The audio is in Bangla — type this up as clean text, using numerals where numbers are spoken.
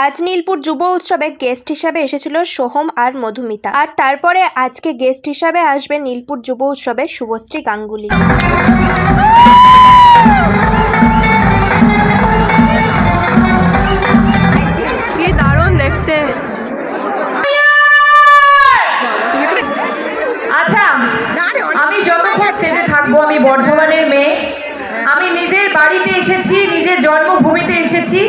আজ নীলপুর যুব উৎসবে গেস্ট হিসাবে এসেছিল সোহম আর মধুমিতা, আর তারপরে আজকে গেস্ট হিসাবে আসবে নীলপুর যুব উৎসবে শুভশ্রী গাঙ্গুলি। কি দারুণ দেখতে। আচ্ছা, আমি যতক্ষণ স্টেজে থাকবো, আমি বর্ধমানের মেয়ে, আমি নিজের বাড়িতে এসেছি, নিজের জন্মভূমিতে এসেছি,